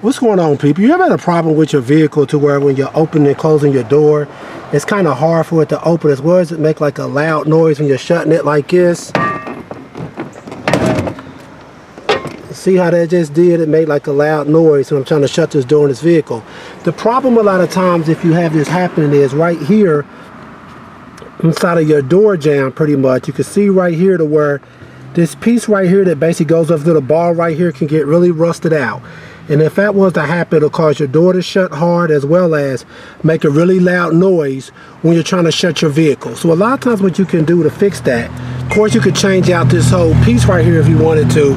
What's going on, people? You ever had a problem with your vehicle to where when you're opening and closing your door, it's kind of hard for it to open, as well as it make like a loud noise when you're shutting it like this? See how that just did? It made like a loud noise when I'm trying to shut this door in this vehicle. The problem a lot of times if you have this happening is right here inside of your door jamb, pretty much. You can see right here to where this piece right here that basically goes up to the bar right here can get really rusted out. And if that was to happen, it'll cause your door to shut hard, as well as make a really loud noise when you're trying to shut your vehicle. So a lot of times what you can do to fix that, of course you could change out this whole piece right here if you wanted to,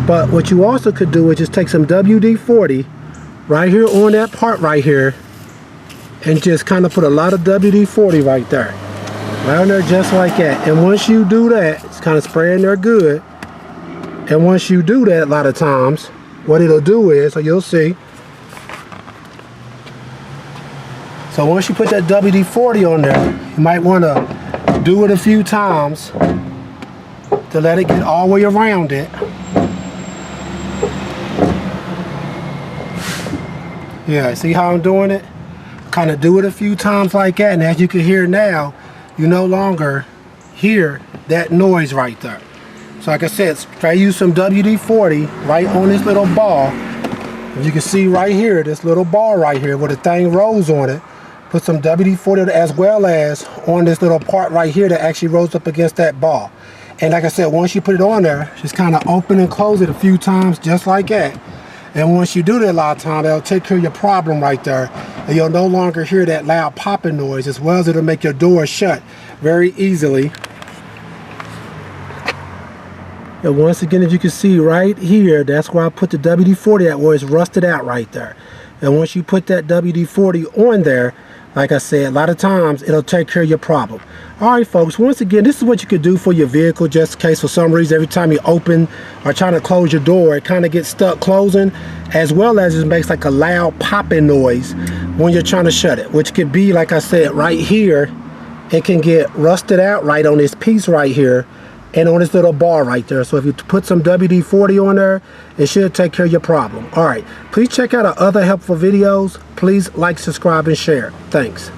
but what you also could do is just take some WD-40 right here on that part right here and just kind of put a lot of WD-40 right there. Right on there, just like that. And once you do that, it's kind of spraying there good. And once you do that, a lot of times, what it'll do is, so you'll see. So once you put that WD-40 on there, you might want to do it a few times to let it get all the way around it. Yeah, see how I'm doing it? Kind of do it a few times like that, and as you can hear now, you no longer hear that noise right there. So like I said, try to use some WD-40 right on this little bar. As you can see right here, this little bar right here where the thing rolls on it, put some WD-40 as well as on this little part right here that actually rolls up against that bar. And like I said, once you put it on there, just kind of open and close it a few times just like that. And once you do that a lot of times, that'll take care of your problem right there. And you'll no longer hear that loud popping noise, as well as it'll make your door shut very easily. And once again, as you can see right here, that's where I put the WD-40 at, where it's rusted out right there. And once you put that WD-40 on there, like I said, a lot of times it'll take care of your problem. Alright folks, once again, this is what you could do for your vehicle, just in case for some reason every time you open or trying to close your door, it kind of gets stuck closing, as well as it makes like a loud popping noise when you're trying to shut it, which could be, like I said, right here. It can get rusted out right on this piece right here and on this little bar right there. So if you put some WD-40 on there, it should take care of your problem. Alright, please check out our other helpful videos. Please like, subscribe, and share. Thanks.